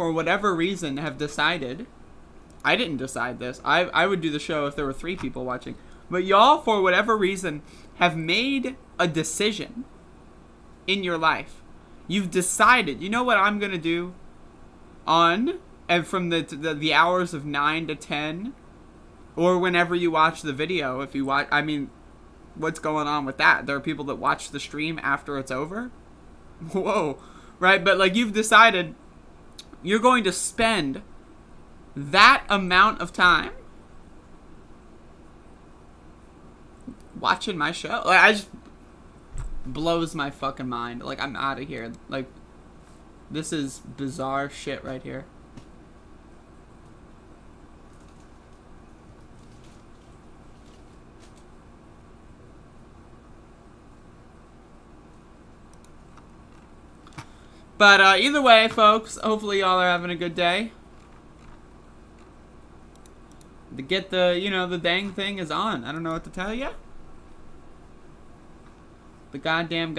for whatever reason, have decided... I didn't decide this. I would do the show if there were 3 people watching. But y'all, for whatever reason, have made a decision in your life. You've decided, you know what I'm going to do on, and from the hours of 9 to 10, or whenever you watch the video, if you watch, I mean, what's going on with that? There are people that watch the stream after it's over? Whoa. Right? But, like, you've decided you're going to spend that amount of time watching my show. Like, I just blows my fucking mind. Like, I'm out of here. Like, this is bizarre shit right here. But either way, folks, hopefully y'all are having a good day. To get the, you know, the dang thing is on. I don't know what to tell you. The goddamn.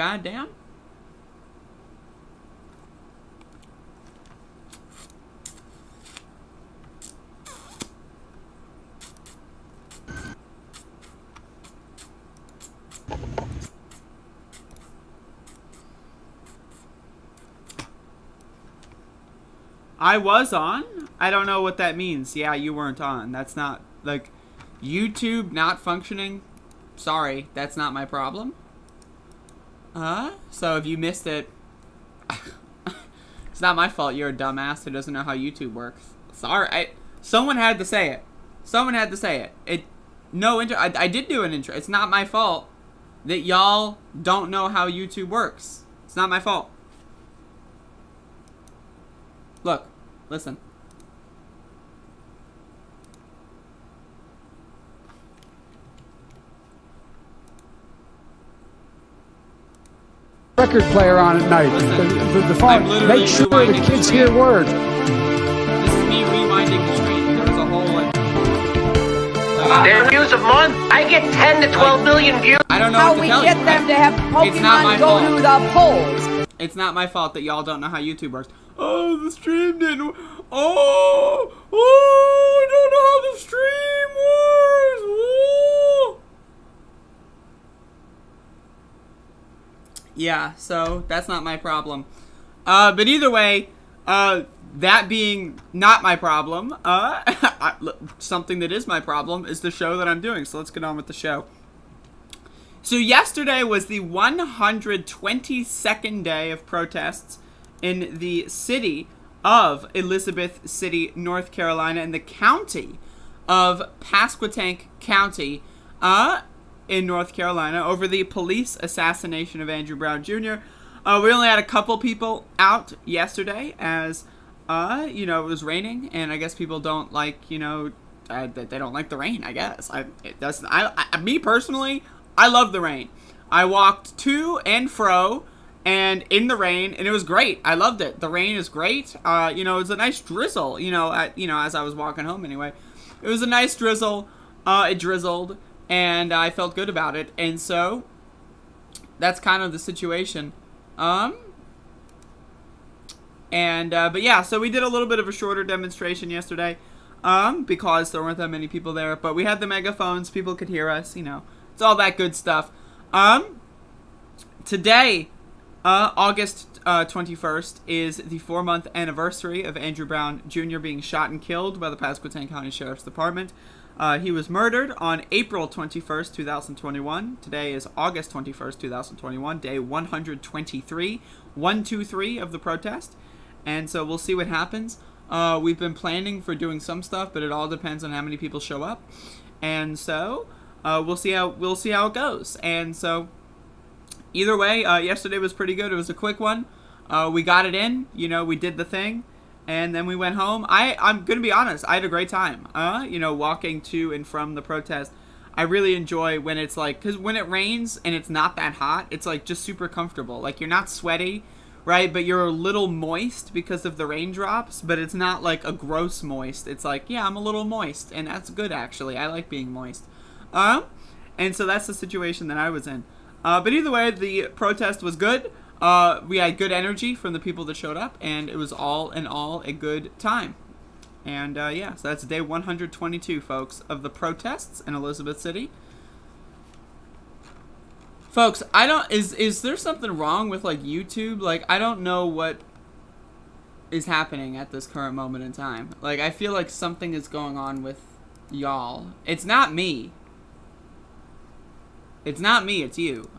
I was on. I don't know what that means. Yeah, you weren't on. That's not, like, YouTube not functioning. Sorry, that's not my problem. So if you missed it, it's not my fault. You're a dumbass who doesn't know how YouTube works. Sorry, someone had to say it. Someone had to say it. I did do an intro. It's not my fault that y'all don't know how YouTube works. It's not my fault. Look, listen. Record player on at night. The phone. Make sure the kids hear word. This is me rewinding the screen. There was a whole like. Their views a month. I get 10 to 12 million views. I don't know how what to we tell get you. them to have Pokemon go to the polls. It's not my fault that y'all don't know how YouTube works. Oh, the stream didn't. Oh, I don't know how the stream works. Oh. Yeah, so that's not my problem. But either way, that being not my problem, something that is my problem is the show that I'm doing. So let's get on with the show. So yesterday was the 122nd day of protests in the city of Elizabeth City, North Carolina, in the county of Pasquotank County, in North Carolina, over the police assassination of Andrew Brown Jr. We only had a couple people out yesterday as, you know, it was raining, and I guess people don't like, you know, they don't like the rain, I guess. Me personally, I love the rain. I walked to and fro and in the rain, and it was great. I loved it. The rain is great. You know, it was a nice drizzle, you know, as I was walking home anyway. It was a nice drizzle. It drizzled, and I felt good about it. And so that's kind of the situation. But yeah, so we did a little bit of a shorter demonstration yesterday, because there weren't that many people there, but we had the megaphones, people could hear us, you know, it's all that good stuff. Today, August 21st, is the 4-month anniversary of Andrew Brown Jr. being shot and killed by the Pasquotank County Sheriff's Department. He was murdered on April 21st, 2021. Today is August 21st, 2021, day 123 of the protest. And so we'll see what happens. We've been planning for doing some stuff, but it all depends on how many people show up. And so we'll see how it goes. And so either way, yesterday was pretty good. It was a quick one. We got it in. You know, we did the thing. And then we went home. I'm going to be honest. I had a great time, you know, walking to and from the protest. I really enjoy when it's like, because when it rains and it's not that hot, it's like just super comfortable. Like, you're not sweaty, right? But you're a little moist because of the raindrops. But it's not like a gross moist. It's like, yeah, I'm a little moist. And that's good, actually. I like being moist. And so that's the situation that I was in. But either way, the protest was good. we had good energy from the people that showed up, and it was all in all a good time. And yeah, so that's day 122, folks, of the protests in Elizabeth City. Folks, I don't, is there something wrong with like YouTube? Like, I don't know what is happening at this current moment in time. Like, I feel like something is going on with y'all. It's not me. It's not me, it's you.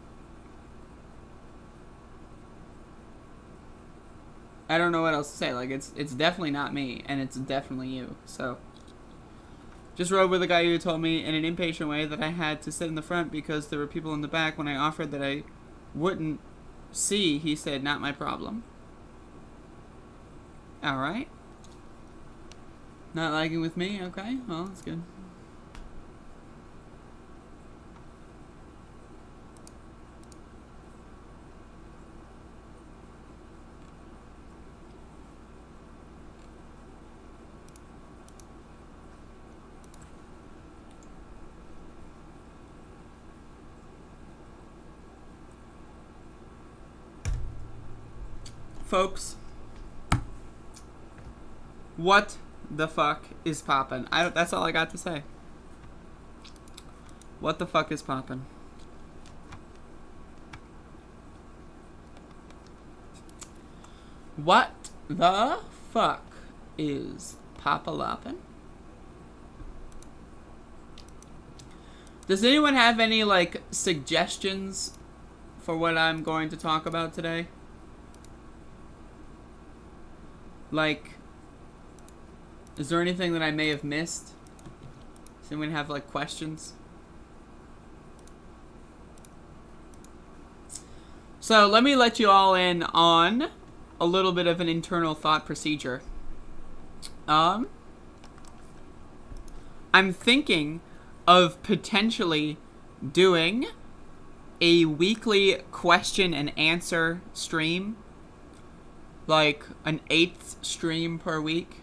I don't know what else to say. Like, it's definitely not me, and it's definitely you. So, just rode with a guy who told me in an impatient way that I had to sit in the front because there were people in the back. When I offered that I wouldn't see, he said, "Not my problem." Alright. Not lagging with me? Okay, well, that's good. Folks, what the fuck is poppin'? That's all I got to say. What the fuck is poppin'? What the fuck is pop-a-loppin'? Does anyone have any, like, suggestions for what I'm going to talk about today? Like, is there anything that I may have missed? Does anyone have, like, questions? So, let me let you all in on a little bit of an internal thought procedure. I'm thinking of potentially doing a weekly question and answer stream. Like an 8th stream per week.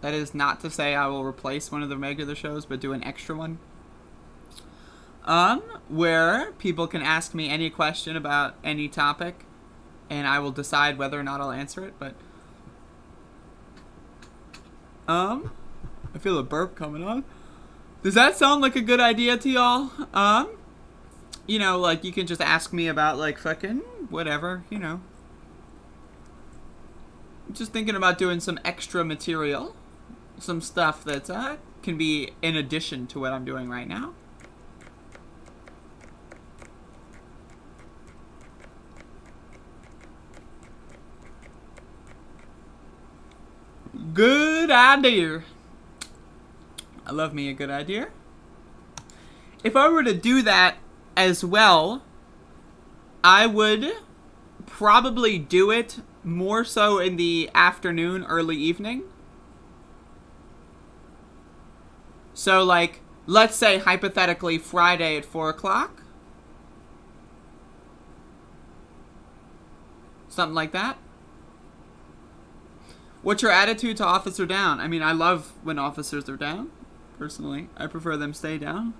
That is not to say I will replace one of the regular shows, but do an extra one. Where people can ask me any question about any topic, and I will decide whether or not I'll answer it, but I feel a burp coming on. Does that sound like a good idea to y'all? You know, like, you can just ask me about, like, fucking whatever, you know. Just thinking about doing some extra material. Some stuff that can be in addition to what I'm doing right now. Good idea. I love me a good idea. If I were to do that as well, I would probably do it more so in the afternoon, early evening. So, like, let's say, hypothetically, Friday at 4 o'clock. Something like that. What's your attitude to Officer Down? I mean, I love when officers are down. Personally, I prefer them stay down.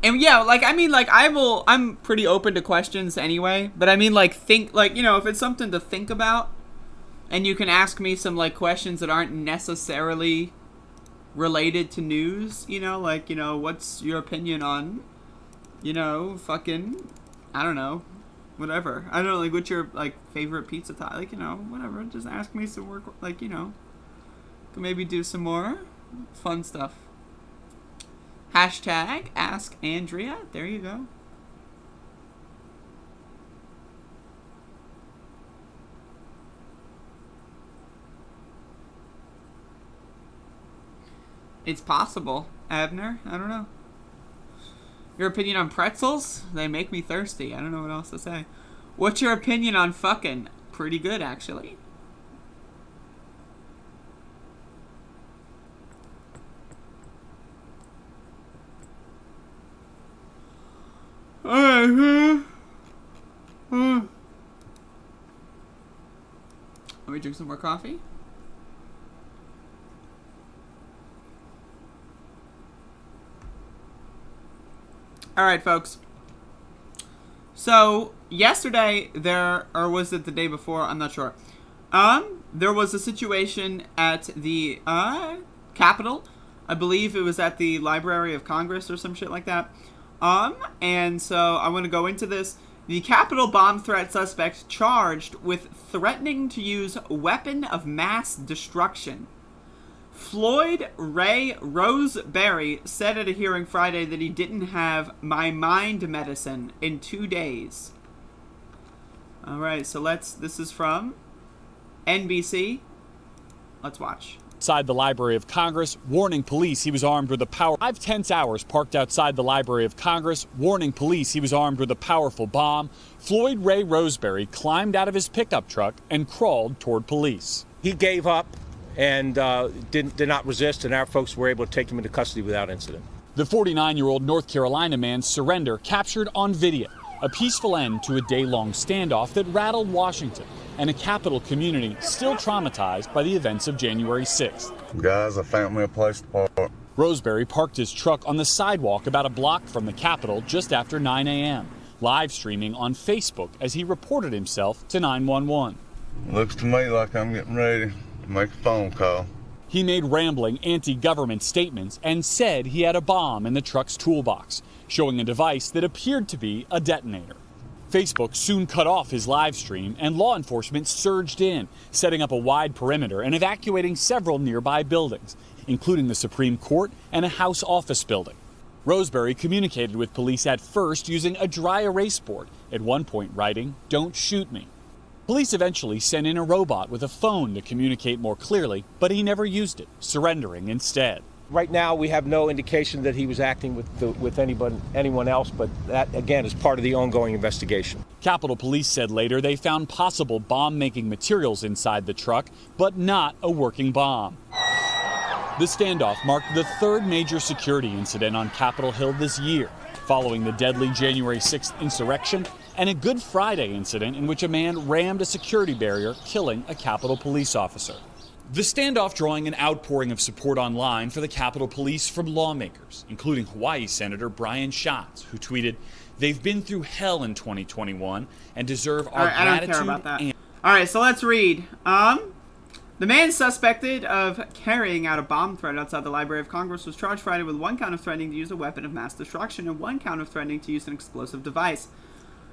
And yeah, like, I mean, like, I'm pretty open to questions anyway, but I mean, like, you know, if it's something to think about, and you can ask me some, like, questions that aren't necessarily related to news, you know, like, you know, what's your opinion on, you know, fucking, I don't know, whatever. I don't know, like, what's your, like, favorite pizza type, like, you know, whatever, just ask me some work, like, you know, can maybe do some more fun stuff. Hashtag Ask Andrea. There you go. It's possible, Abner. I don't know. Your opinion on pretzels? They make me thirsty. I don't know what else to say. What's your opinion on fucking? Pretty good, actually. Alright, let me drink some more coffee. All right, folks. So yesterday or was it the day before? I'm not sure. There was a situation at the Capitol. I believe it was at the Library of Congress or some shit like that. And so I want to go into this. The Capitol bomb threat suspect charged with threatening to use weapon of mass destruction. Floyd Ray Roseberry said at a hearing Friday that he didn't have my mind medicine in 2 days. All right, so this is from NBC. Let's watch. Outside the Library of Congress, warning police he was armed with a 5 tense hours parked outside the Library of Congress, warning police he was armed with a powerful bomb. Floyd Ray Roseberry climbed out of his pickup truck and crawled toward police. He gave up and did not resist, and our folks were able to take him into custody without incident. The 49-year-old North Carolina man's surrender captured on video, a peaceful end to a day-long standoff that rattled Washington and a Capitol community still traumatized by the events of January 6th. Guys, I found me a place to park. Roseberry parked his truck on the sidewalk about a block from the Capitol just after 9 a.m., live streaming on Facebook as he reported himself to 911. Looks to me like I'm getting ready to make a phone call. He made rambling anti-government statements and said he had a bomb in the truck's toolbox, showing a device that appeared to be a detonator. Facebook soon cut off his live stream, and law enforcement surged in, setting up a wide perimeter and evacuating several nearby buildings, including the Supreme Court and a House office building. Roseberry communicated with police at first using a dry erase board, at one point writing, "Don't shoot me." Police eventually sent in a robot with a phone to communicate more clearly, but he never used it, surrendering instead. Right now, we have no indication that he was acting with anyone else, but that, again, is part of the ongoing investigation. Capitol Police said later they found possible bomb-making materials inside the truck, but not a working bomb. The standoff marked the third major security incident on Capitol Hill this year, following the deadly January 6th insurrection and a Good Friday incident in which a man rammed a security barrier, killing a Capitol Police officer. The standoff drawing an outpouring of support online for the Capitol Police from lawmakers, including Hawaii Senator Brian Schatz, who tweeted, "They've been through hell in 2021 and deserve our gratitude." I don't care about that. All right, so let's read. The man suspected of carrying out a bomb threat outside the Library of Congress was charged Friday with one count of threatening to use a weapon of mass destruction and one count of threatening to use an explosive device.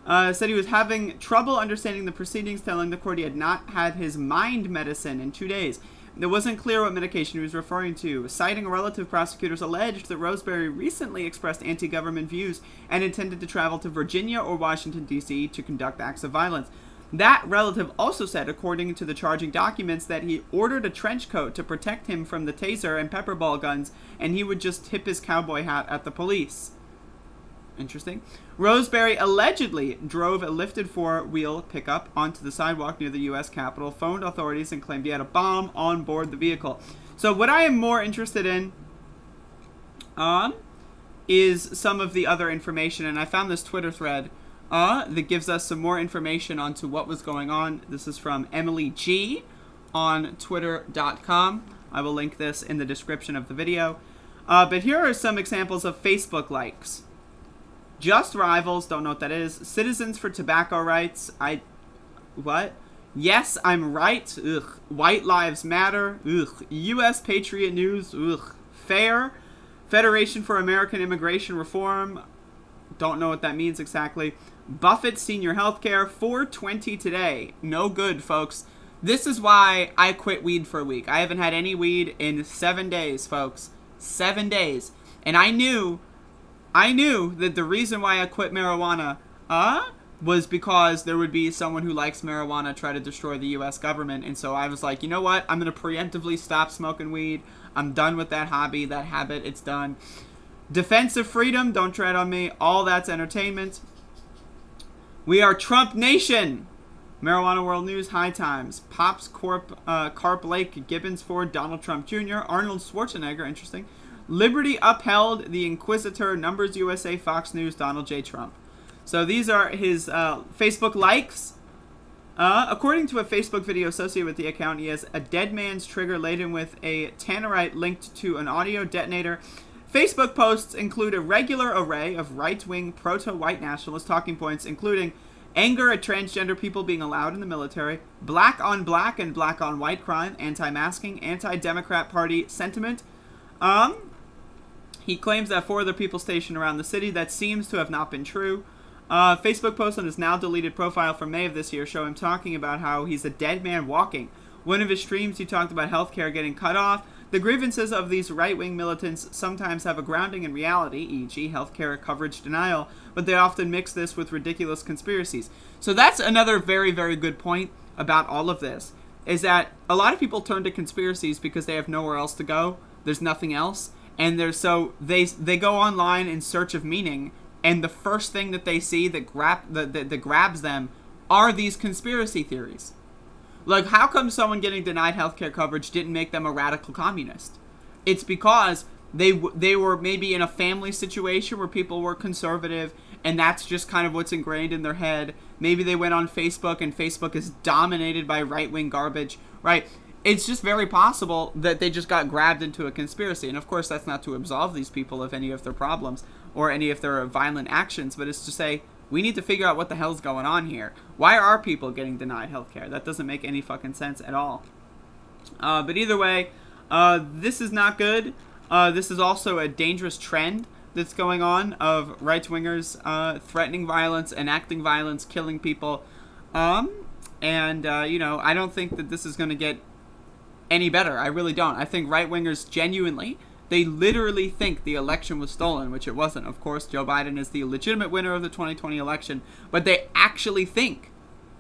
Said he was having trouble understanding the proceedings, telling the court he had not had his mind medicine in 2 days. It wasn't clear what medication he was referring to. Citing a relative, prosecutors alleged that Roseberry recently expressed anti-government views and intended to travel to Virginia or Washington, D.C. to conduct acts of violence. That relative also said, according to the charging documents, that he ordered a trench coat to protect him from the taser and pepper ball guns, and he would just tip his cowboy hat at the police. Interesting. Roseberry allegedly drove a lifted four-wheel pickup onto the sidewalk near the U.S. Capitol, phoned authorities, and claimed he had a bomb on board the vehicle. So what I am more interested in is some of the other information, and I found this Twitter thread that gives us some more information onto what was going on. This is from Emily G on Twitter.com. I will link this in the description of the video. But here are some examples of Facebook likes. Just Rivals, don't know what that is. Citizens for Tobacco Rights. What? Yes, I'm right. Ugh. White Lives Matter. Ugh. U.S. Patriot News. Ugh. FAIR. Federation for American Immigration Reform. Don't know what that means exactly. Buffett Senior Healthcare. 420 Today. No good, folks. This is why I quit weed for a week. I haven't had any weed in 7 days, folks. 7 days. And I knew that the reason why I quit marijuana was because there would be someone who likes marijuana try to destroy the U.S. government. And so I was like, you know what? I'm going to preemptively stop smoking weed. I'm done with that hobby, that habit. It's done. Defense of Freedom. Don't tread on me. All that's entertainment. We are Trump Nation. Marijuana World News. High Times. Pops Corp. Carp Lake. Gibbons Ford. Donald Trump Jr. Arnold Schwarzenegger. Interesting. Liberty upheld. The Inquisitor. Numbers USA. Fox News. Donald J. Trump. So these are his Facebook likes. According to a Facebook video associated with the account, he has a dead man's trigger laden with a tannerite linked to an audio detonator Facebook posts include a regular array of right-wing proto-white nationalist talking points, including anger at transgender people being allowed in the military, black on black and black on white crime, anti-masking, anti-Democrat Party sentiment. He claims that 4 other people stationed around the city. That seems to have not been true. Facebook post on his now deleted profile from May of this year show him talking about how he's a dead man walking. One of his streams, he talked about healthcare getting cut off. The grievances of these right-wing militants sometimes have a grounding in reality, e.g. healthcare coverage denial, but they often mix this with ridiculous conspiracies. So that's another very, very good point about all of this, is that a lot of people turn to conspiracies because they have nowhere else to go. There's nothing else. And they go online in search of meaning, and the first thing that they see that grabs them are these conspiracy theories. Like, how come someone getting denied healthcare coverage didn't make them a radical communist? It's because they were maybe in a family situation where people were conservative, and that's just kind of what's ingrained in their head. Maybe they went on Facebook, and Facebook is dominated by right-wing garbage, right? It's just very possible that they just got grabbed into a conspiracy. And of course, that's not to absolve these people of any of their problems or any of their violent actions, but it's to say, we need to figure out what the hell's going on here. Why are people getting denied healthcare? That doesn't make any fucking sense at all. But either way, this is not good. This is also a dangerous trend that's going on of right-wingers threatening violence, enacting violence, killing people. I don't think that this is going to get any better. I really don't. I think right-wingers genuinely, they literally think the election was stolen, which it wasn't. Of course, Joe Biden is the legitimate winner of the 2020 election, but they actually think.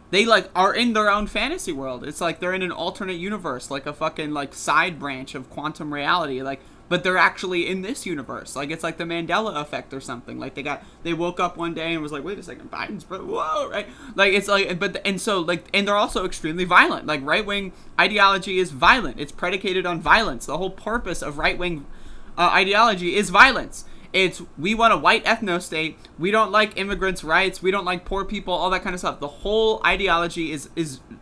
They, are in their own fantasy world. It's like they're in an alternate universe, like a fucking, side branch of quantum reality, but they're actually in this universe. It's like the Mandela effect or something. They woke up one day and was like, wait a second, Biden's, whoa, right? And they're also extremely violent. Right-wing ideology is violent. It's predicated on violence. The whole purpose of right-wing ideology is violence. It's, we want a white ethno-state. We don't like immigrants' rights. We don't like poor people, all that kind of stuff. The whole ideology is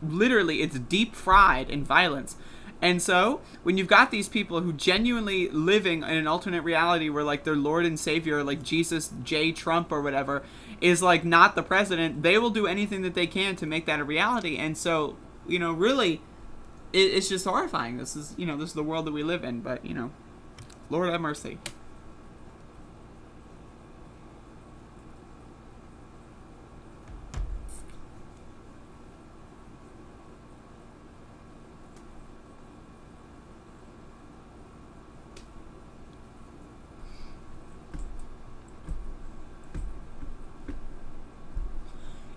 literally, it's deep fried in violence. And so, when you've got these people who genuinely living in an alternate reality where, their Lord and Savior, Jesus J. Trump or whatever, is, not the president, they will do anything that they can to make that a reality. And so, really, it's just horrifying. This is the world that we live in. But, Lord have mercy.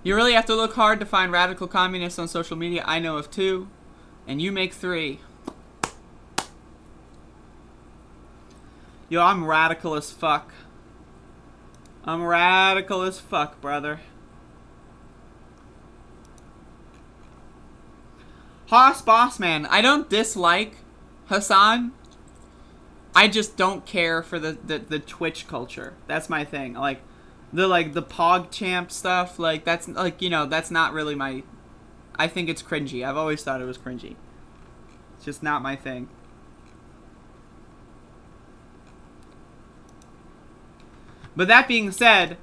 You really have to look hard to find radical communists on social media. I know of 2, and you make 3. Yo, I'm radical as fuck. I'm radical as fuck, brother. Haas Bossman. I don't dislike Hassan. I just don't care for the Twitch culture. That's my thing. The PogChamp stuff, that's, that's not really my... I think it's cringy. I've always thought it was cringy. It's just not my thing. But that being said,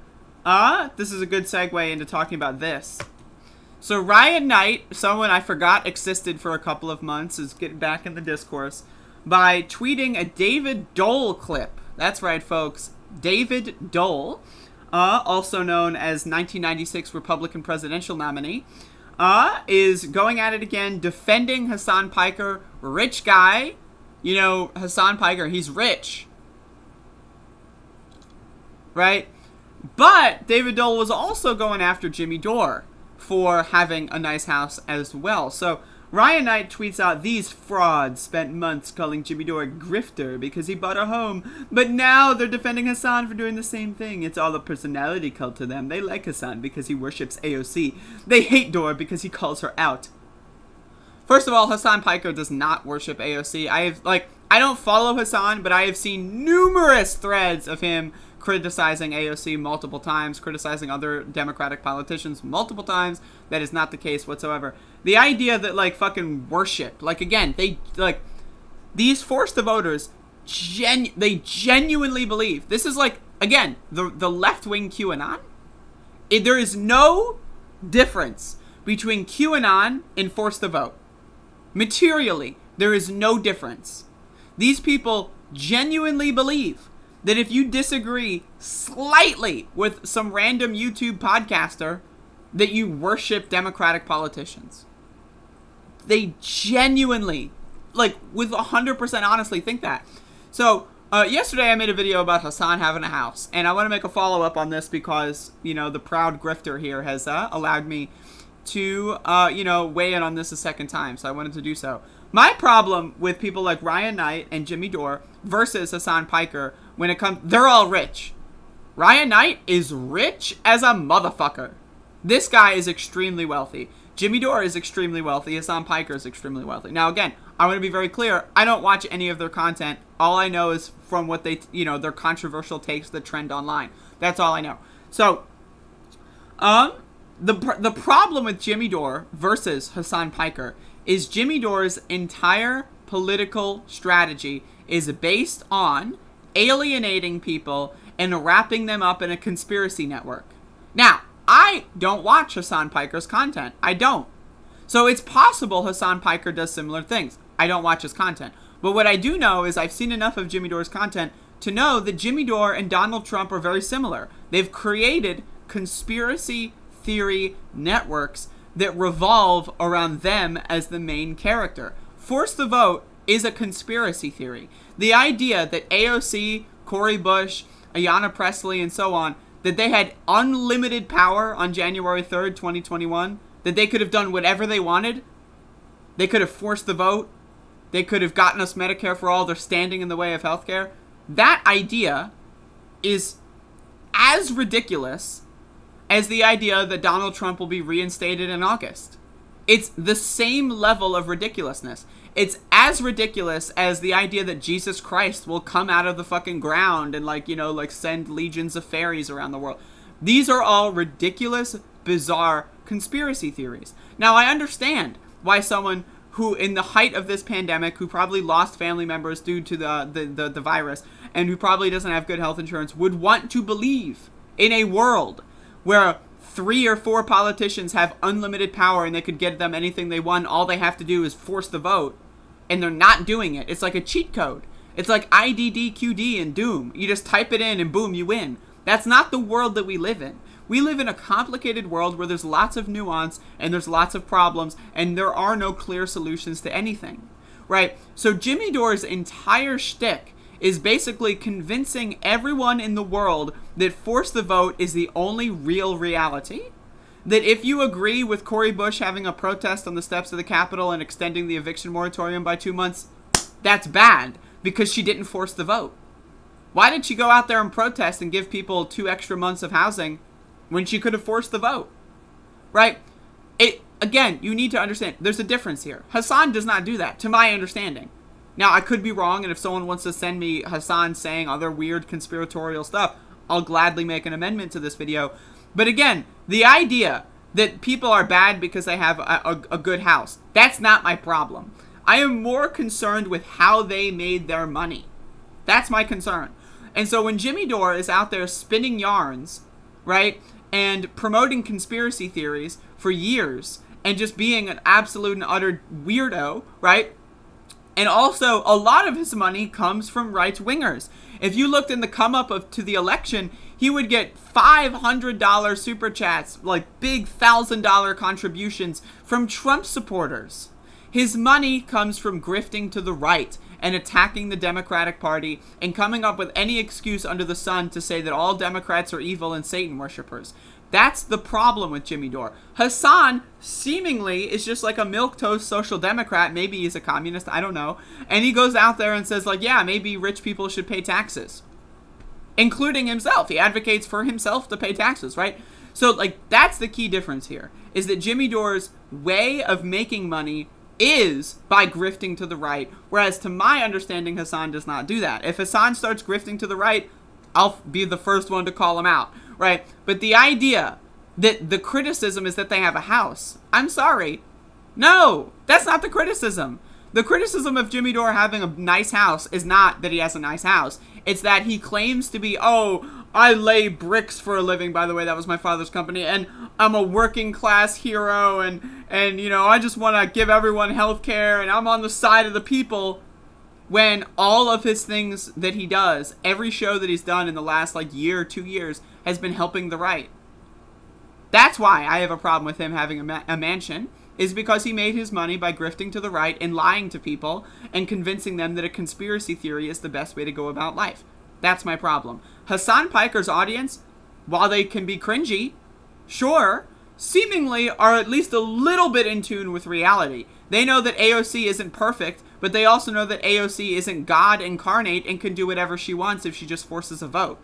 this is a good segue into talking about this. So Ryan Knight, someone I forgot existed for a couple of months, is getting back in the discourse by tweeting a David Dole clip. That's right, folks. David Dole, also known as 1996 Republican presidential nominee, is going at it again, defending Hassan Piker, rich guy. Hassan Piker, he's rich. Right? But David Dole was also going after Jimmy Dore for having a nice house as well. So Ryan Knight tweets out, these frauds spent months calling Jimmy Dore a grifter because he bought a home, but now they're defending Hassan for doing the same thing. It's all a personality cult to them. They like Hassan because he worships AOC. They hate Dore because he calls her out. First of all, Hassan Piker does not worship AOC. I don't follow Hassan, but I have seen numerous threads of him criticizing AOC multiple times, criticizing other Democratic politicians multiple times. That is not the case whatsoever. The idea that, fucking worship, again, these force the voters they genuinely believe. This is like, again, the left-wing QAnon. There is no difference between QAnon and Force the Vote. Materially, there is no difference. These people genuinely believe that if you disagree slightly with some random YouTube podcaster, that you worship Democratic politicians. They genuinely, like, with 100% honestly think that. So, yesterday I made a video about Hassan having a house, and I want to make a follow-up on this because, you know, the proud grifter here has allowed me to, weigh in on this a second time, so I wanted to do so. My problem with people like Ryan Knight and Jimmy Dore versus Hassan Piker, when it comes, they're all rich. Ryan Knight is rich as a motherfucker. This guy is extremely wealthy. Jimmy Dore is extremely wealthy. Hassan Piker is extremely wealthy. Now, again, I want to be very clear. I don't watch any of their content. All I know is from what they, their controversial takes that trend online. That's all I know. So, the problem with Jimmy Dore versus Hassan Piker is Jimmy Dore's entire political strategy is based on alienating people and wrapping them up in a conspiracy network. Now, I don't watch Hassan Piker's content. I don't. So it's possible Hassan Piker does similar things. I don't watch his content. But what I do know is I've seen enough of Jimmy Dore's content to know that Jimmy Dore and Donald Trump are very similar. They've created conspiracy theory networks that revolve around them as the main character. Force the Vote is a conspiracy theory. The idea that AOC, Cori Bush, Ayanna Pressley, and so on, that they had unlimited power on January 3rd, 2021, that they could have done whatever they wanted. They could have forced the vote. They could have gotten us Medicare for all. They're standing in the way of healthcare. That idea is as ridiculous as the idea that Donald Trump will be reinstated in August. It's the same level of ridiculousness. It's as ridiculous as the idea that Jesus Christ will come out of the fucking ground and send legions of fairies around the world. These are all ridiculous, bizarre conspiracy theories. Now, I understand why someone who, in the height of this pandemic, who probably lost family members due to the virus, and who probably doesn't have good health insurance, would want to believe in a world where 3 or 4 politicians have unlimited power and they could get them anything they want. All they have to do is force the vote, and they're not doing it. It's like a cheat code. It's like IDDQD in Doom. You just type it in and boom, you win. That's not the world that we live in. We live in a complicated world where there's lots of nuance and there's lots of problems and there are no clear solutions to anything, right? So Jimmy Dore's entire shtick is basically convincing everyone in the world that force the vote is the only real reality. That if you agree with Cori Bush having a protest on the steps of the Capitol and extending the eviction moratorium by 2 months, that's bad because she didn't force the vote. Why did she go out there and protest and give people 2 extra months of housing when she could have forced the vote? Right? Again, you need to understand, there's a difference here. Hassan does not do that, to my understanding. Now, I could be wrong, and if someone wants to send me Hassan saying other weird conspiratorial stuff, I'll gladly make an amendment to this video. But again, the idea that people are bad because they have a good house, that's not my problem. I am more concerned with how they made their money. That's my concern. And so when Jimmy Dore is out there spinning yarns, right, and promoting conspiracy theories for years, and just being an absolute and utter weirdo, right? And also, a lot of his money comes from right-wingers. If you looked in the come-up to the election, he would get $500 super chats, like big $1,000 contributions from Trump supporters. His money comes from grifting to the right and attacking the Democratic Party and coming up with any excuse under the sun to say that all Democrats are evil and Satan worshipers. That's the problem with Jimmy Dore. Hassan seemingly is just like a milquetoast social democrat. Maybe he's a communist, I don't know. And he goes out there and says, like, yeah, maybe rich people should pay taxes. Including himself. He advocates for himself to pay taxes, right? So, like, that's the key difference here. Is that Jimmy Dore's way of making money is by grifting to the right. Whereas, to my understanding, Hassan does not do that. If Hassan starts grifting to the right, I'll be the first one to call him out. Right? But the idea that the criticism is that they have a house, I'm sorry. No, that's not the criticism. The criticism of Jimmy Dore having a nice house is not that he has a nice house. It's that he claims to be, I lay bricks for a living, by the way, that was my father's company, and I'm a working class hero, and I just want to give everyone health care, and I'm on the side of the people, when all of his things that he does, every show that he's done in the last, year or 2 years, has been helping the right. That's why I have a problem with him having a mansion, is because he made his money by grifting to the right and lying to people and convincing them that a conspiracy theory is the best way to go about life. That's my problem. Hassan Piker's audience, while they can be cringy, sure, seemingly are at least a little bit in tune with reality. They know that AOC isn't perfect, but they also know that AOC isn't God incarnate and can do whatever she wants if she just forces a vote.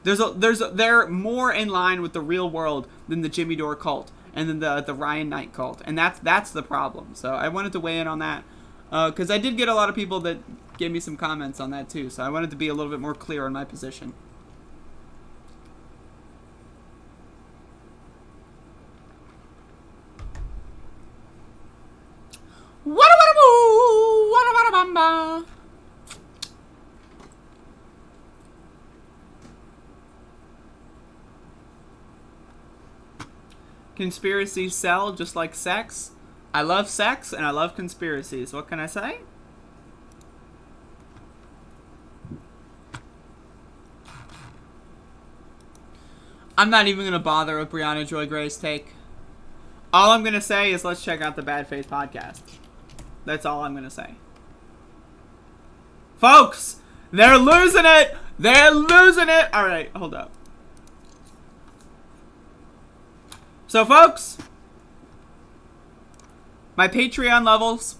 They're more in line with the real world than the Jimmy Dore cult and then the Ryan Knight cult, and that's the problem. So I wanted to weigh in on that because I did get a lot of people that gave me some comments on that too. So I wanted to be a little bit more clear on my position. Conspiracies sell just like sex. I love sex and I love conspiracies. What can I say? I'm not even going to bother with Brianna Joy Gray's take. All I'm going to say is let's check out the Bad Faith podcast. That's all I'm going to say. Folks, they're losing it. They're losing it. All right, hold up. So, folks, my Patreon levels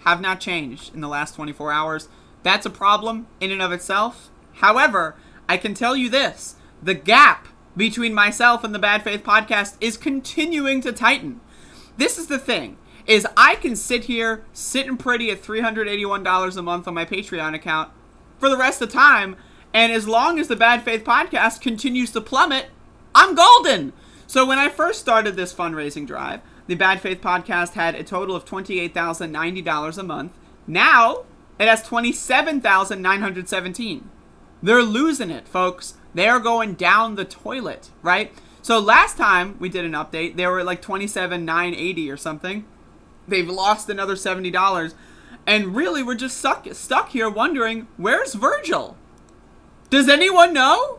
have not changed in the last 24 hours. That's a problem in and of itself. However, I can tell you this. The gap between myself and the Bad Faith podcast is continuing to tighten. This is the thing, is I can sit here, sitting pretty at $381 a month on my Patreon account for the rest of the time, and as long as the Bad Faith podcast continues to plummet, I'm golden. So when I first started this fundraising drive, the Bad Faith podcast had a total of $28,090 a month. Now, it has $27,917. They're losing it, folks. They are going down the toilet, right? So last time we did an update, they were at like $27,980 or something. They've lost another $70. And really, we're just stuck here wondering, where's Virgil? Does anyone know?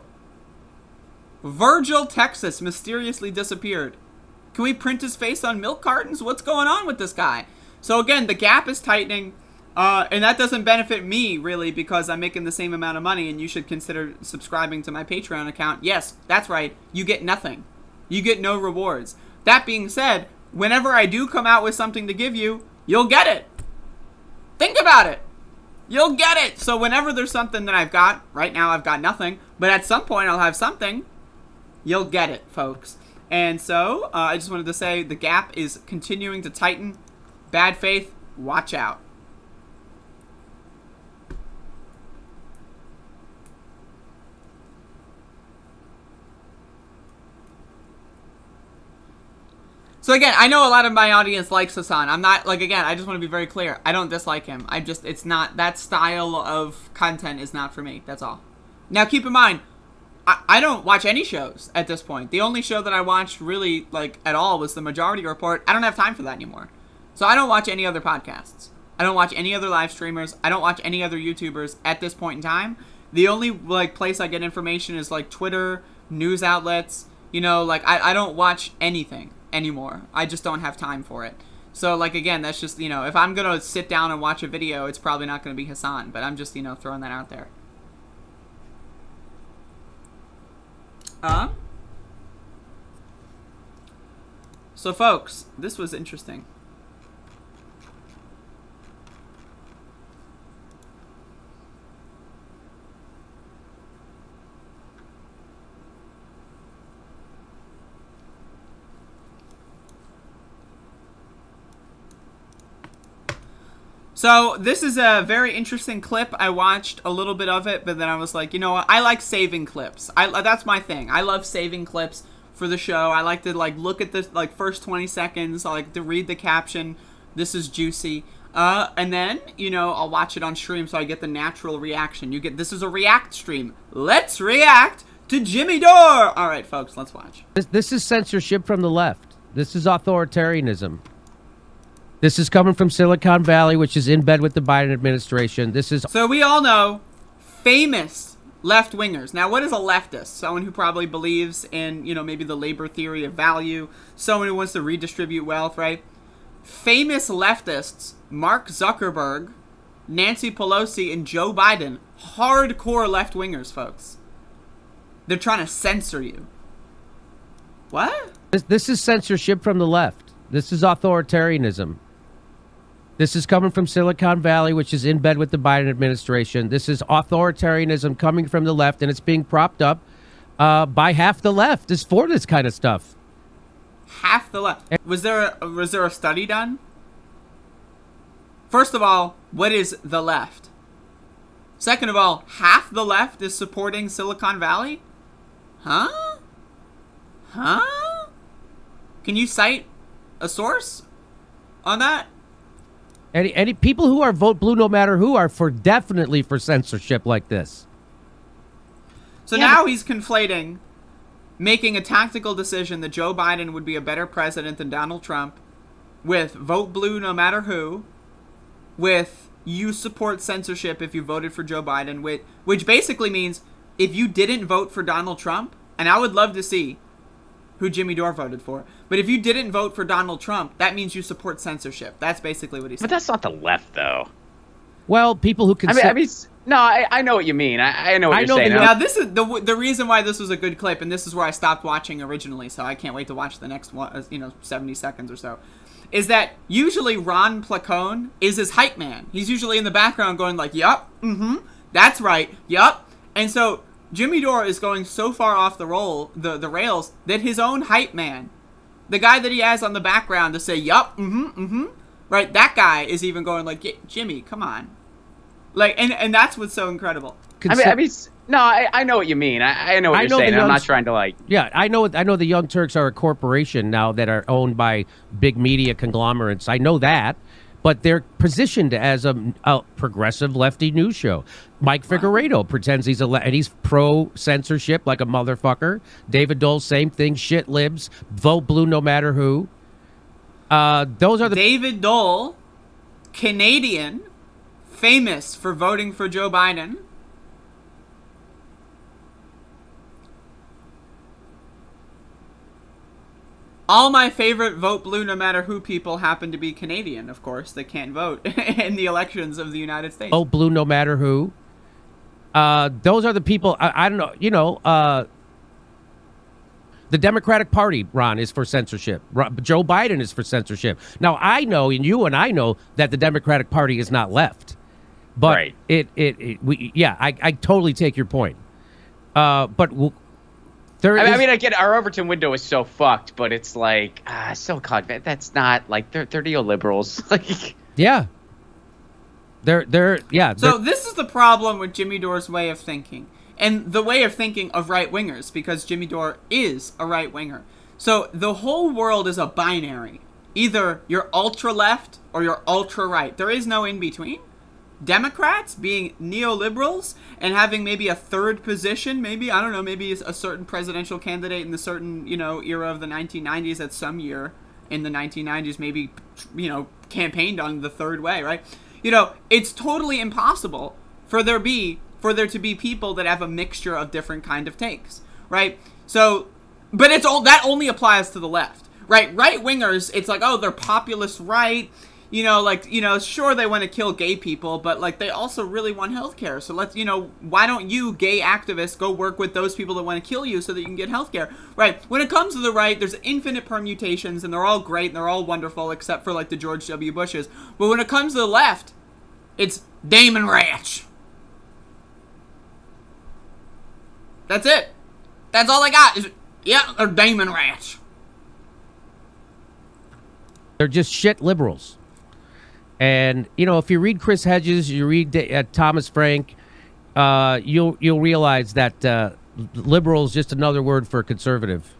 Virgil, Texas, mysteriously disappeared. Can we print his face on milk cartons? What's going on with this guy? So again, the gap is tightening, and that doesn't benefit me, really, because I'm making the same amount of money, and you should consider subscribing to my Patreon account. Yes, that's right. You get nothing. You get no rewards. That being said, whenever I do come out with something to give you, you'll get it. Think about it. You'll get it. So whenever there's something that I've got, right now I've got nothing, but at some point I'll have something. You'll get it, folks. And so, I just wanted to say the gap is continuing to tighten. Bad Faith, watch out. So again, I know a lot of my audience likes Hassan. I'm not, again, I just want to be very clear. I don't dislike him. It's not, that style of content is not for me. That's all. Now, keep in mind, I don't watch any shows at this point. The only show that I watched really, at all was The Majority Report. I don't have time for that anymore. So I don't watch any other podcasts. I don't watch any other live streamers. I don't watch any other YouTubers at this point in time. The only, place I get information is, Twitter, news outlets. I don't watch anything anymore. I just don't have time for it. So, again, that's just, if I'm going to sit down and watch a video, it's probably not going to be Hassan. But I'm just, throwing that out there. So folks, this was interesting. So this is a very interesting clip. I watched a little bit of it, but then I was like, you know what? I like saving clips. That's my thing. I love saving clips for the show. I like to look at the first 20 seconds. I like to read the caption. This is juicy. And then, I'll watch it on stream so I get the natural reaction. This is a react stream. Let's react to Jimmy Dore. All right, folks, let's watch. This is censorship from the left. This is authoritarianism. This is coming from Silicon Valley, which is in bed with the Biden administration. So we all know famous left-wingers. Now, what is a leftist? Someone who probably believes in, maybe the labor theory of value. Someone who wants to redistribute wealth, right? Famous leftists, Mark Zuckerberg, Nancy Pelosi, and Joe Biden, hardcore left-wingers, folks. They're trying to censor you. What? This is censorship from the left. This is authoritarianism. This is coming from Silicon Valley, which is in bed with the Biden administration. This is authoritarianism coming from the left, and it's being propped up by half the left. Is for this kind of stuff. Half the left. Was there a study done? First of all, what is the left? Second of all, half the left is supporting Silicon Valley? Huh? Can you cite a source on that? Any people who are vote blue no matter who are definitely for censorship like this. So now he's conflating making a tactical decision that Joe Biden would be a better president than Donald Trump with vote blue no matter who, with you support censorship if you voted for Joe Biden, which basically means if you didn't vote for Donald Trump, and I would love to see who Jimmy Dore voted for, but if you didn't vote for Donald Trump, that means you support censorship. That's basically what he said. But that's not the left, though. Well, people who can... I know what you mean. I know what you're saying. Now, this is the reason why this was a good clip, and this is where I stopped watching originally, so I can't wait to watch the next one, 70 seconds or so, is that usually Ron Placone is his hype man. He's usually in the background going like, yup, that's right, yup. And so Jimmy Dore is going so far off the rails that his own hype man, the guy that he has on the background to say, yup, right, that guy is even going like, Jimmy, come on. Like, and that's what's so incredible. I know what you mean. I know what you're saying. I'm not trying to like... Yeah, I know the Young Turks are a corporation now that are owned by big media conglomerates. I know that. But they're positioned as a progressive lefty news show. Mike Figueredo pretends and he's pro-censorship like a motherfucker. David Dole, same thing. Shit libs. Vote blue no matter who. Those are the... David Dole, Canadian, famous for voting for Joe Biden. All my favorite vote blue no matter who people happen to be Canadian, of course. They can't vote in the elections of the United States. Vote blue no matter who. Those are the people, I don't know, the Democratic Party, Ron, is for censorship. Joe Biden is for censorship. Now, I know, and you and I know, that the Democratic Party is not left. But right. I totally take your point. But I get our Overton window is so fucked, but it's like that's not like they're neoliberals. Like yeah. So this is the problem with Jimmy Dore's way of thinking, and the way of thinking of right-wingers, because Jimmy Dore is a right-winger. So the whole world is a binary. Either you're ultra-left or you're ultra-right. There is no in-between. Democrats being neoliberals and having maybe a third position, maybe a certain presidential candidate in the certain, era of the 1990s at some year in the 1990s maybe, campaigned on the third way, right? It's totally impossible for there to be people that have a mixture of different kind of takes, right? So, but that only applies to the left, right? Right-wingers, it's like, oh, they're populist right. Sure, they want to kill gay people, but, they also really want healthcare. So why don't you, gay activists, go work with those people that want to kill you so that you can get healthcare, right? When it comes to the right, there's infinite permutations, and they're all great, and they're all wonderful, except for, the George W. Bushes. But when it comes to the left, it's Damon Ranch. That's it. That's all I got. They're Damon Ranch. They're just shit liberals. And, if you read Chris Hedges, you read Thomas Frank, you'll realize that liberal is just another word for conservative.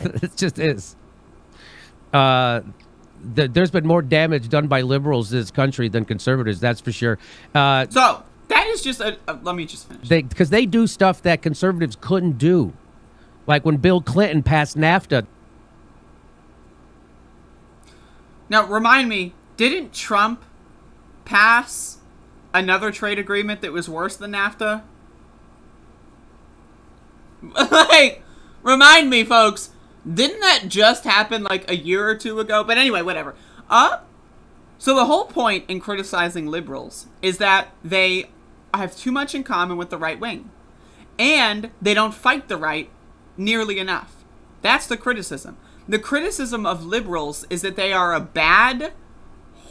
It just is. there's been more damage done by liberals in this country than conservatives. That's for sure. So that is just let me just finish. Because they do stuff that conservatives couldn't do, like when Bill Clinton passed NAFTA. Now, remind me, didn't Trump pass another trade agreement that was worse than NAFTA? Like, remind me, folks, didn't that just happen like a year or two ago? But anyway, whatever. So the whole point in criticizing liberals is that they have too much in common with the right wing. And they don't fight the right nearly enough. That's the criticism. The criticism of liberals is that they are a bad,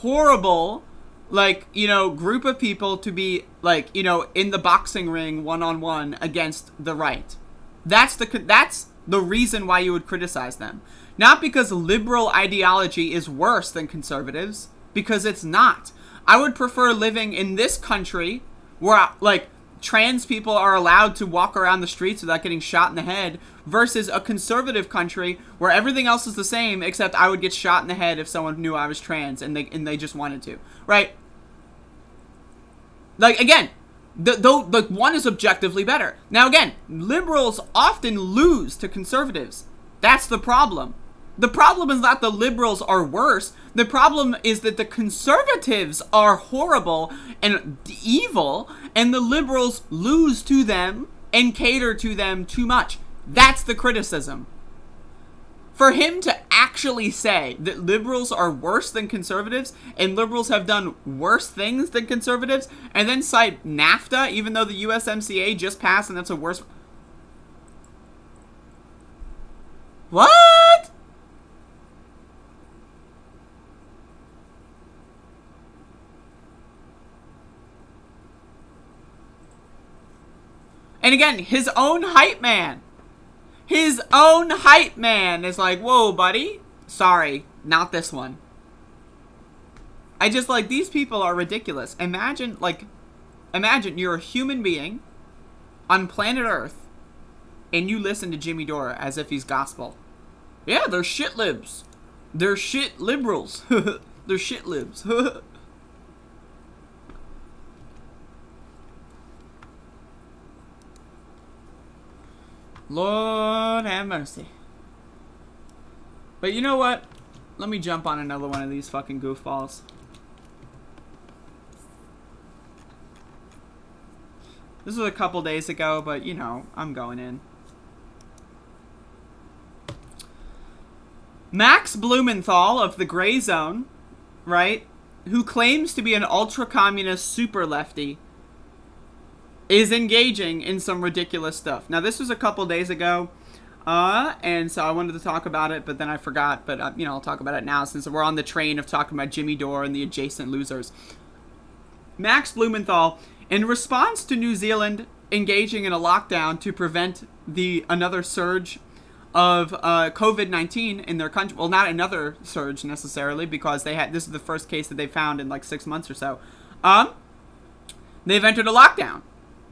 horrible, group of people to be, in the boxing ring one-on-one against the right. That's the reason why you would criticize them. Not because liberal ideology is worse than conservatives, because it's not. I would prefer living in this country where, trans people are allowed to walk around the streets without getting shot in the head versus a conservative country where everything else is the same except I would get shot in the head if someone knew I was trans and they just wanted to, right? Again, the one is objectively better. Now again, liberals often lose to conservatives. That's the problem. The problem is not the liberals are worse. The problem is that the conservatives are horrible and evil, and the liberals lose to them and cater to them too much. That's the criticism. For him to actually say that liberals are worse than conservatives and liberals have done worse things than conservatives, and then cite NAFTA, even though the USMCA just passed and that's a worse... What? And again, his own hype man is like, whoa, buddy. Sorry, not this one. I just, these people are ridiculous. Imagine you're a human being on planet Earth and you listen to Jimmy Dore as if he's gospel. Yeah, they're shit libs. They're shit liberals. They're shit libs. Lord have mercy. But you know what? Let me jump on another one of these fucking goofballs. This was a couple days ago, but I'm going in. Max Blumenthal of the Gray Zone, right? Who claims to be an ultra-communist super lefty, is engaging in some ridiculous stuff. Now, this was a couple days ago, and so I wanted to talk about it, but then I forgot. But, I'll talk about it now since we're on the train of talking about Jimmy Dore and the adjacent losers. Max Blumenthal, in response to New Zealand engaging in a lockdown to prevent another surge of COVID-19 in their country. Well, not another surge necessarily, because this is the first case that they found in 6 months or so. They've entered a lockdown.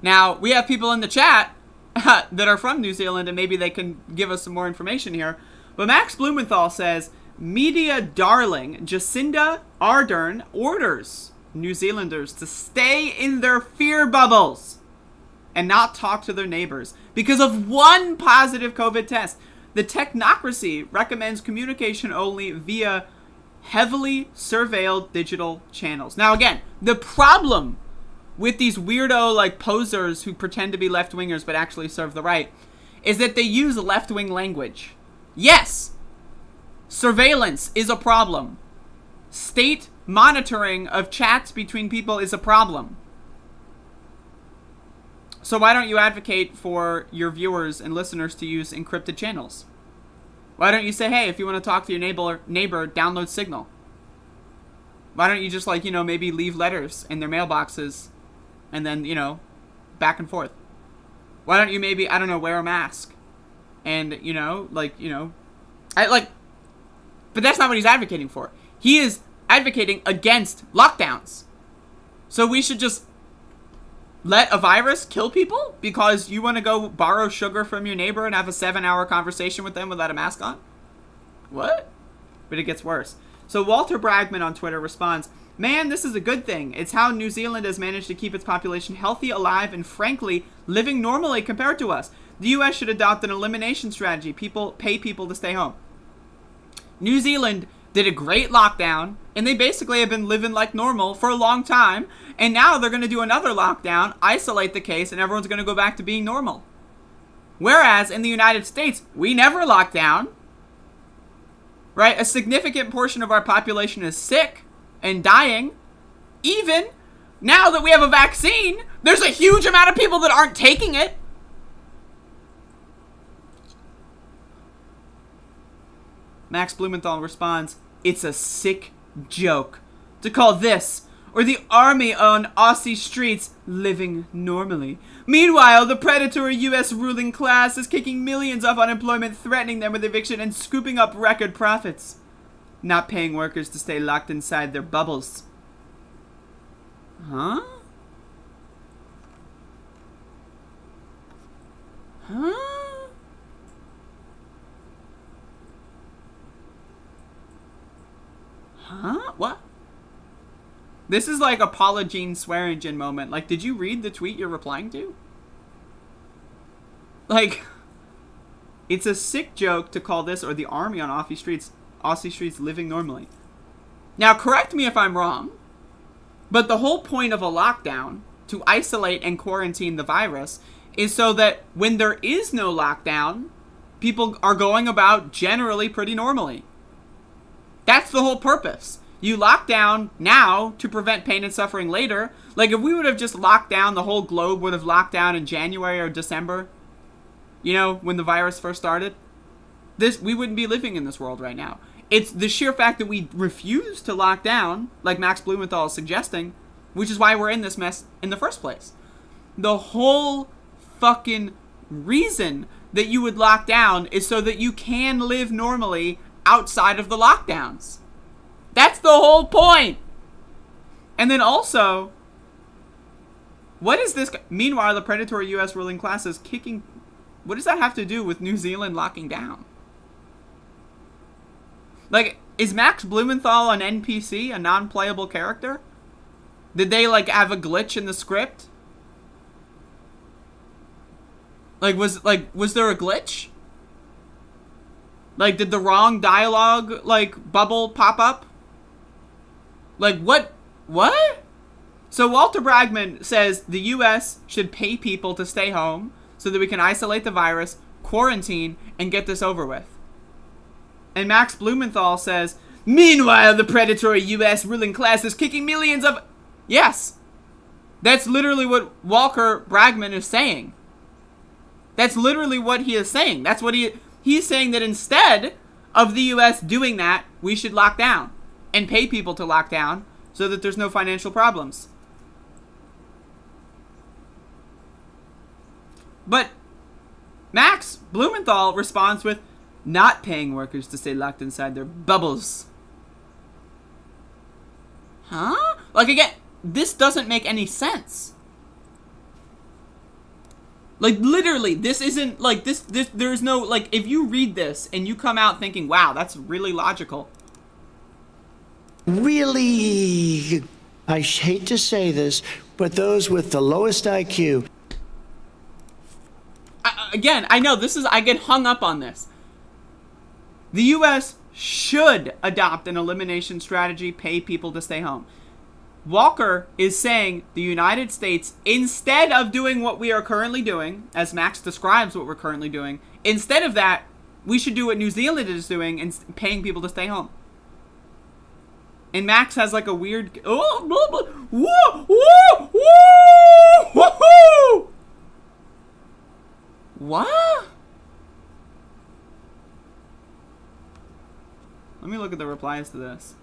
Now, we have people in the chat that are from New Zealand, and maybe they can give us some more information here. But Max Blumenthal says, media darling Jacinda Ardern orders New Zealanders to stay in their fear bubbles and not talk to their neighbors because of one positive COVID test. The technocracy recommends communication only via heavily surveilled digital channels. Now, again, the problem with these weirdo posers who pretend to be left-wingers but actually serve the right is that they use left-wing language. Yes, surveillance is a problem. State monitoring of chats between people is a problem. So why don't you advocate for your viewers and listeners to use encrypted channels? Why don't you say, hey, if you want to talk to your neighbor, download Signal? Why don't you just maybe leave letters in their mailboxes and then, back and forth? Why don't you maybe, wear a mask? And, but that's not what he's advocating for. He is advocating against lockdowns. So we should just let a virus kill people because you want to go borrow sugar from your neighbor and have a 7-hour conversation with them without a mask on? What? But it gets worse. So Walter Bragman on Twitter responds, "Man, this is a good thing. It's how New Zealand has managed to keep its population healthy, alive, and frankly, living normally compared to us. The U.S. should adopt an elimination strategy. Pay people to stay home." New Zealand did a great lockdown, and they basically have been living like normal for a long time, and now they're going to do another lockdown, isolate the case, and everyone's going to go back to being normal. Whereas in the United States, we never locked down, right? A significant portion of our population is sick and dying. Even now that we have a vaccine, there's a huge amount of people that aren't taking it. Max Blumenthal responds, "It's a sick joke to call this or the army on Aussie streets living normally. Meanwhile, the predatory U.S. ruling class is kicking millions off unemployment, threatening them with eviction, and scooping up record profits. Not paying workers to stay locked inside their bubbles." Huh? Huh? Huh? What? This is like a Paula Jean Swearingen moment. Like, did you read the tweet you're replying to? Like, it's a sick joke to call this or the army on Aussie streets living normally. Now, correct me if I'm wrong, but the whole point of a lockdown, to isolate and quarantine the virus, is so that when there is no lockdown, people are going about generally pretty normally. That's the whole purpose. You lock down now to prevent pain and suffering later. Like, if we would have just locked down, the whole globe would have locked down in January or December, you know, when the virus first started, we wouldn't be living in this world right now. It's the sheer fact that we refuse to lock down, like Max Blumenthal is suggesting, which is why we're in this mess in the first place. The whole fucking reason that you would lock down is so that you can live normally outside of the lockdowns. That's the whole point. And then also, what is this? Meanwhile, the predatory U.S. ruling class is kicking. What does that have to do with New Zealand locking down? Like, is Max Blumenthal an NPC, a non-playable character? Did they, like, have a glitch in the script? Was there a glitch? Like, did the wrong dialogue, like, bubble pop up? Like, what? What? So Walter Bragman says the U.S. should pay people to stay home so that we can isolate the virus, quarantine, and get this over with. And Max Blumenthal says, meanwhile, the predatory U.S. ruling class is kicking millions of... Yes. That's literally what Walter Bragman is saying. That's literally what he is saying. That's what he's saying, that instead of the U.S. doing that, we should lock down and pay people to lock down so that there's no financial problems. But Max Blumenthal responds with not paying workers to stay locked inside their bubbles. Huh? Like, again, this doesn't make any sense. Like, literally, this isn't, like, there's no, like, if you read this and you come out thinking, wow, that's really logical. Really, I hate to say this, but those with the lowest IQ. Again, I know I get hung up on this. The U.S. should adopt an elimination strategy, pay people to stay home. Walker is saying the United States, instead of doing what we are currently doing, as Max describes what we're currently doing, instead of that, we should do what New Zealand is doing and paying people to stay home. And Max has like a weird... Oh, whoa, whoa, whoa, whoa, what? Let me look at the replies to this.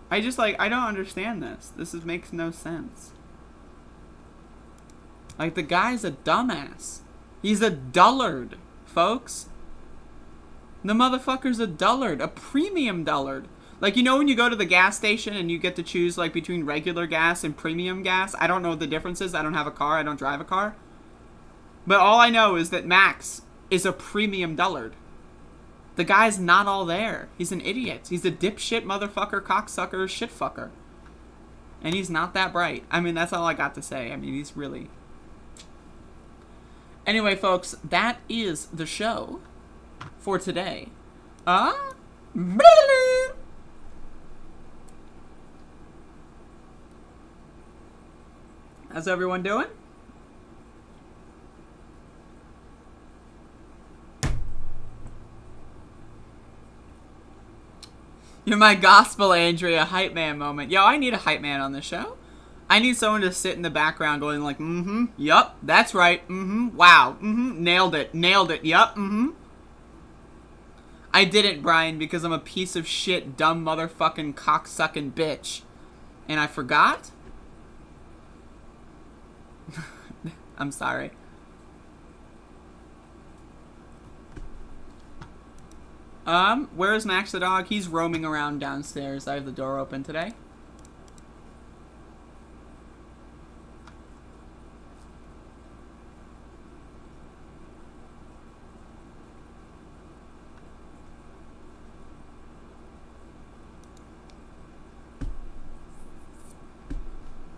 I don't understand this. This makes no sense. Like, the guy's a dumbass. He's a dullard, folks. The motherfucker's a dullard, a premium dullard. Like, you know when you go to the gas station and you get to choose, like, between regular gas and premium gas? I don't know what the difference is. I don't have a car. I don't drive a car. But all I know is that Max is a premium dullard. The guy's not all there. He's an idiot. He's a dipshit, motherfucker, cocksucker, shitfucker. And he's not that bright. I mean, that's all I got to say. I mean, he's really... Anyway, folks, that is the show for today. How's everyone doing? You're my gospel, Andrea, hype man moment. Yo, I need a hype man on this show. I need someone to sit in the background going like, yup, that's right, wow, nailed it, yup, I didn't, Brian, because I'm a piece of shit, dumb motherfucking cocksucking bitch. And I forgot? I'm sorry. Where's Max the dog? He's roaming around downstairs. I have the door open today.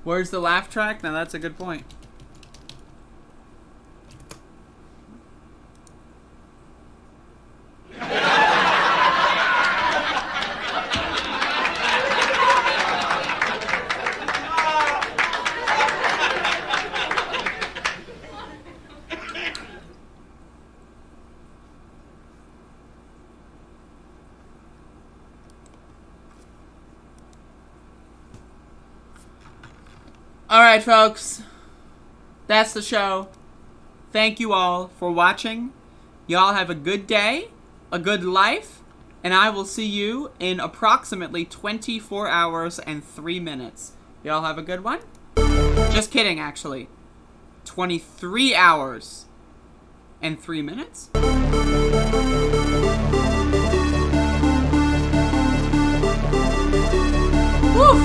Where's the laugh track? Now that's a good point. Alright, folks. That's the show. Thank you all for watching. Y'all have a good day, a good life, and I will see you in approximately 24 hours and 3 minutes. Y'all have a good one? Just kidding, actually. 23 hours and 3 minutes? Woo!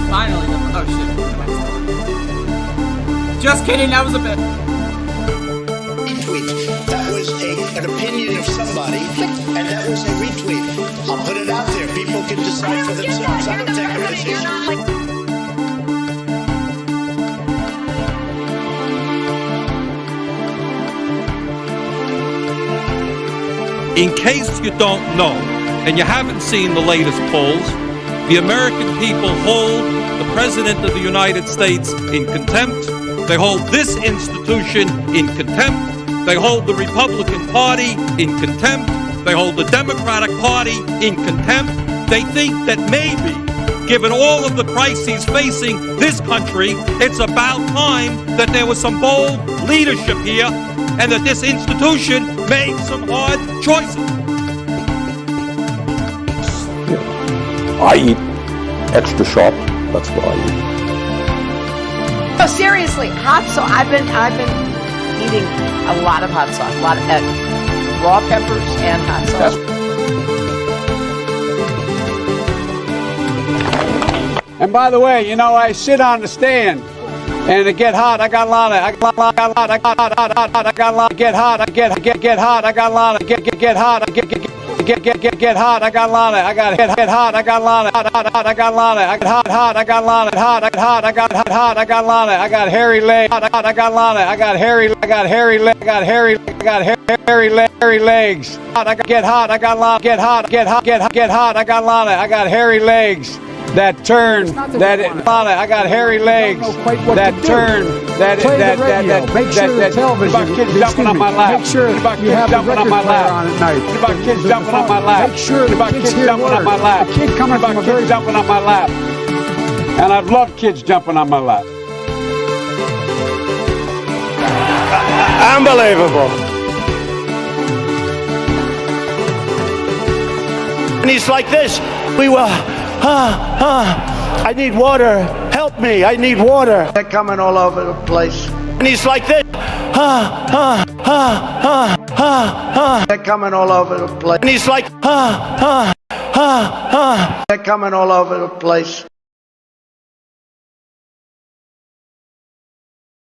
Finally. Oh, shit. Just kidding, that was a bit. Retweet. That was an opinion of somebody, and that was a retweet. I'll put it out there. People can decide for themselves. I don't take a position. In case you don't know, and you haven't seen the latest polls, the American people hold the President of the United States in contempt. They hold this institution in contempt. They hold the Republican Party in contempt. They hold the Democratic Party in contempt. They think that maybe, given all of the crises facing this country, it's about time that there was some bold leadership here and that this institution made some hard choices. I eat extra sharp. That's what I eat. No, seriously, hot sauce. I've been eating a lot of hot sauce, a lot of raw peppers and hot sauce. And by the way, you know, I sit on the stand, and to get hot, I got a lot of, I got a lot of, get hot, I got a lot of, get hot, I got a lot of, get hot, I got a lot of, I got get hot, I got a lot of, I got a lot of, I got hot, I got a lot of, hot, I got hot, I got a lot of, I got hairy legs, I got a lot of, I got hairy legs, hairy legs, I get hot, I got a lot, get hot, I got a lot of, I got hairy legs. That turn, that I got hairy legs. That turn, that make sure the television. About kids jumping on my lap. Make sure about you have a record player on at night. About kids jumping on my lap. Make sure about kids jumping on my lap. A kid coming about from kids jumping on my lap. And I've loved kids jumping on my lap. Unbelievable. And he's like this. We were. I need water. Help me. I need water. They're coming all over the place. And he's like this. They're coming all over the place. And he's like, they're coming all over the place.